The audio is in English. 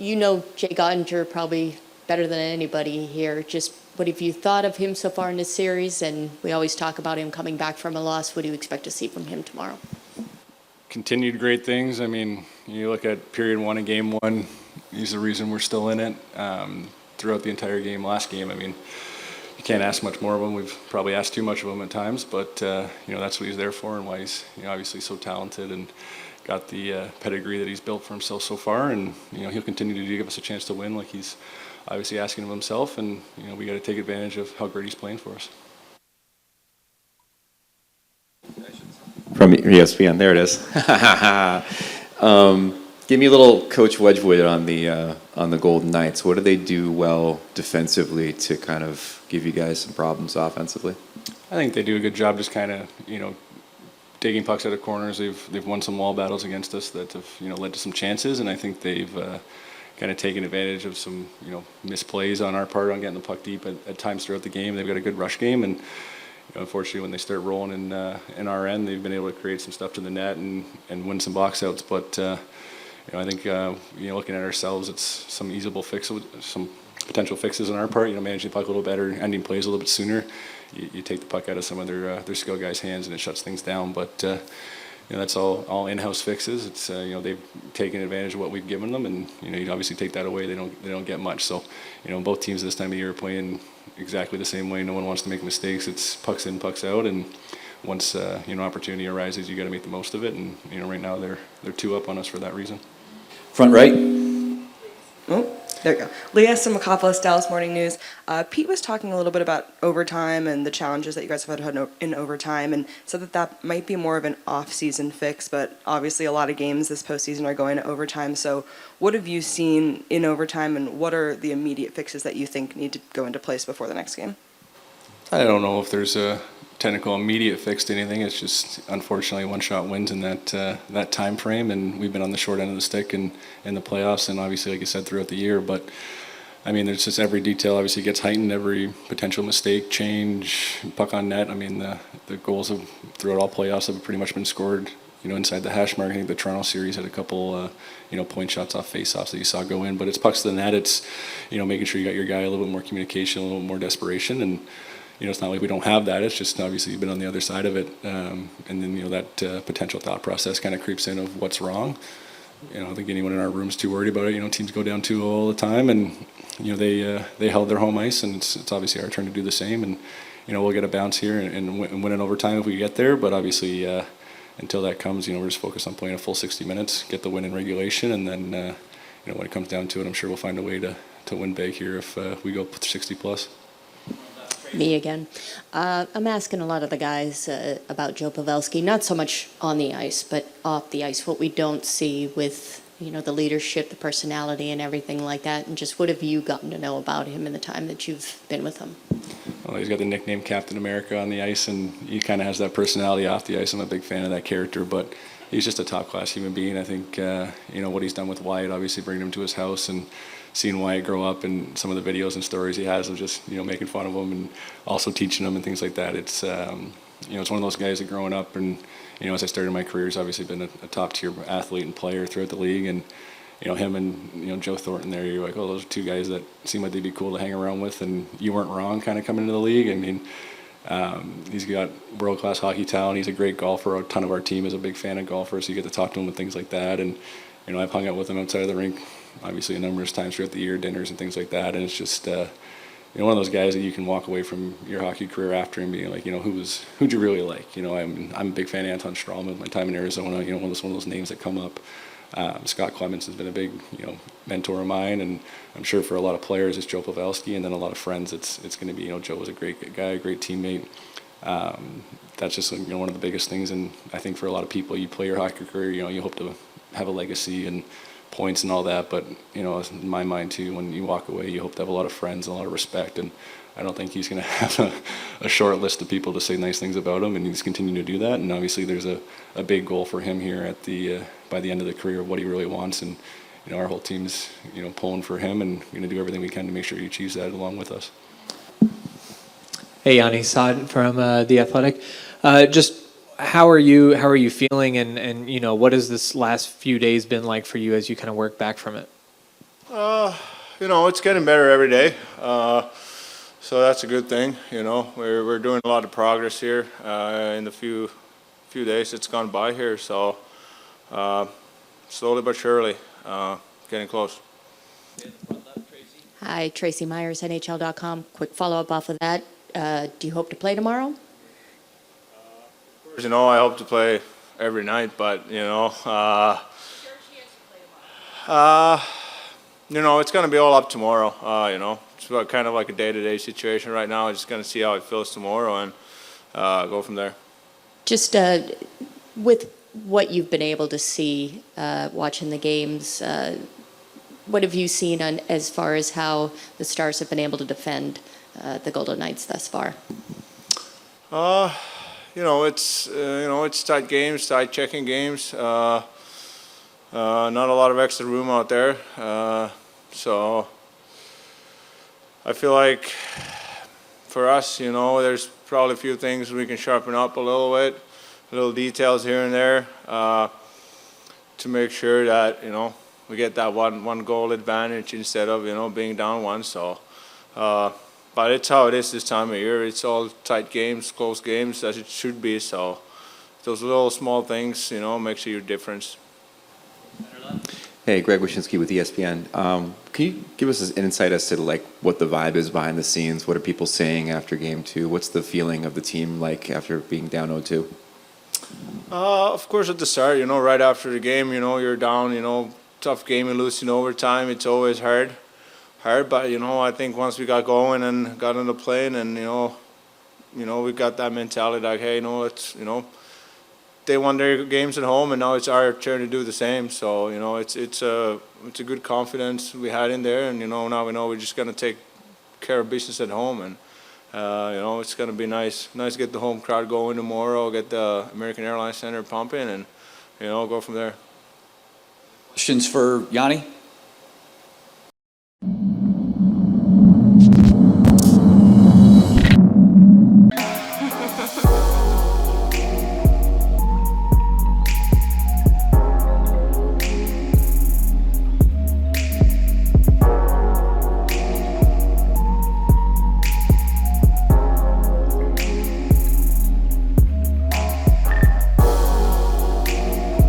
you know Jay Gottinger probably better than anybody here. Just what have you thought of him so far in this series? And we always talk about him coming back from a loss. What do you expect to see from him tomorrow? Continued great things. I mean, you look at period one and game one, he's the reason we're still in it. Throughout the entire game, last game, I mean, you can't ask much more of him. We've probably asked too much of him at times, but that's what he's there for, and why he's obviously so talented and got the pedigree that he's built for himself so far. And he'll continue to give us a chance to win, like he's obviously asking of himself. And we got to take advantage of how great he's playing for us. From ESPN, there it is. Give me a little Coach Wedgewood on the Golden Knights. What do they do well defensively to kind of give you guys some problems offensively? I think they do a good job just kind of, taking pucks out of corners. They've won some wall battles against us that have, led to some chances, and I think they've kind of taken advantage of some, misplays on our part on getting the puck deep at times throughout the game. They've got a good rush game, and unfortunately, when they start rolling in our end, they've been able to create some stuff to the net and win some box outs. But I think looking at ourselves, it's some easable fixes, some potential fixes on our part. Managing the puck a little better, ending plays a little bit sooner. You take the puck out of some of their skill guys' hands, and it shuts things down. But that's all in-house fixes. It's they've taken advantage of what we've given them, and you'd obviously take that away. They don't get much. So both teams this time of year are playing exactly the same way. No one wants to make mistakes. It's pucks in, pucks out, and once opportunity arises, you got to make the most of it. And right now they're 2 up on us for that reason. Front right. Oh, there you go. Leah Simakopoulos, Dallas Morning News. Pete was talking a little bit about overtime and the challenges that you guys have had in overtime, and said that might be more of an off-season fix, but obviously a lot of games this postseason are going to overtime. So what have you seen in overtime, and what are the immediate fixes that you think need to go into place before the next game? I don't know if there's a technical immediate fix to anything. It's just unfortunately one-shot wins in that time frame, and we've been on the short end of the stick in the playoffs, and obviously, like I said, throughout the year. But I mean, there's just every detail obviously gets heightened. Every potential mistake, change, puck on net. I mean, the goals throughout all playoffs have pretty much been scored inside the hash mark. I think the Toronto series had a couple point shots off face-offs that you saw go in, but it's pucks to the net. It's making sure you got your guy, a little bit more communication, a little more desperation, and it's not like we don't have that. It's just obviously you've been on the other side of it, and then that potential thought process kind of creeps in of what's wrong. I don't think anyone in our room is too worried about it. Teams go down 2-0 all the time, and they held their home ice, and it's obviously our turn to do the same. And we'll get a bounce here and win in overtime if we get there. But obviously, until that comes, we're just focused on playing a full 60 minutes, get the win in regulation, and then when it comes down to it, I'm sure we'll find a way to win big here if we go 60 plus. Me again. I'm asking a lot of the guys about Joe Pavelski, not so much on the ice, but off the ice, what we don't see with, the leadership, the personality, and everything like that. And just what have you gotten to know about him in the time that you've been with him? Well, he's got the nickname Captain America on the ice, and he kind of has that personality off the ice. I'm a big fan of that character, but he's just a top-class human being. I think, what he's done with Wyatt, obviously bringing him to his house and seeing Wyatt grow up, and some of the videos and stories he has of just making fun of him and also teaching him and things like that. It's it's one of those guys that growing up, and as I started my career, he's obviously been a top tier athlete and player throughout the league, and him and Joe Thornton there, you're like, oh, those are 2 guys that seem like they'd be cool to hang around with, and you weren't wrong kind of coming into the league. I mean, he's got world-class hockey talent. He's a great golfer. A ton of our team is a big fan of golfers, so you get to talk to him and things like that. And I've hung out with him outside of the rink obviously numerous times throughout the year, dinners and things like that, and it's just one of those guys that you can walk away from your hockey career after and being like, who'd you really like? I'm a big fan of Anton Strawman. My time in Arizona, one of those names that come up. Scott Clements has been a big mentor of mine, and I'm sure for a lot of players it's Joe Pavelski, and then a lot of friends it's going to be Joe was a great guy, a great teammate. That's just one of the biggest things, and I think for a lot of people, you play your hockey career, you hope to have a legacy and points and all that, but in my mind too, when you walk away, you hope to have a lot of friends and a lot of respect, and I don't think he's going to have a short list of people to say nice things about him, and he's continuing to do that. And obviously there's a big goal for him here at by the end of the career of what he really wants, and our whole team's pulling for him, and going to do everything we can to make sure he achieves that along with us. Hey, Yanni Saad from The Athletic. Just how are you feeling, and what has this last few days been like for you as you kind of work back from it? You know, it's getting better every day. So that's a good thing. You know, we're doing a lot of progress here in the few days it's gone by here. So slowly but surely, getting close. Hi, Tracy Myers, NHL.com. Quick follow-up off of that. Do you hope to play tomorrow? You know, I hope to play every night, but you know, you know, it's going to be all up tomorrow. You know, it's kind of like a day-to-day situation right now. I'm just going to see how it feels tomorrow and go from there. Just with what you've been able to see watching the games, what have you seen on as far as how the Stars have been able to defend the Golden Knights thus far? You know, it's tight games, tight checking games. Not a lot of extra room out there. So I feel like for us, you know, there's probably a few things we can sharpen up a little bit, little details here and there, to make sure that, you know, we get that one goal advantage instead of, you know, being down one. So, but it's how it is this time of year. It's all tight games, close games, as it should be. So those little small things, you know, makes a huge difference. Hey, Greg Wyshynski with ESPN. Can you give us an insight as to like what the vibe is behind the scenes? What are people saying after Game 2? What's the feeling of the team like after being down 0-2? Of course, at the start, you know, right after the game, you know, you're down, you know, tough game, you lose in overtime. It's always hard. But you know, I think once we got going and got on the plane, and you know, we got that mentality like, hey, you know, it's, you know, they won their games at home, and now it's our turn to do the same. So you know, it's a good confidence we had in there, and you know, now we know we're just gonna take care of business at home, and you know, it's gonna be nice to get the home crowd going tomorrow, get the American Airlines Center pumping, and you know, go from there. Questions for Jani?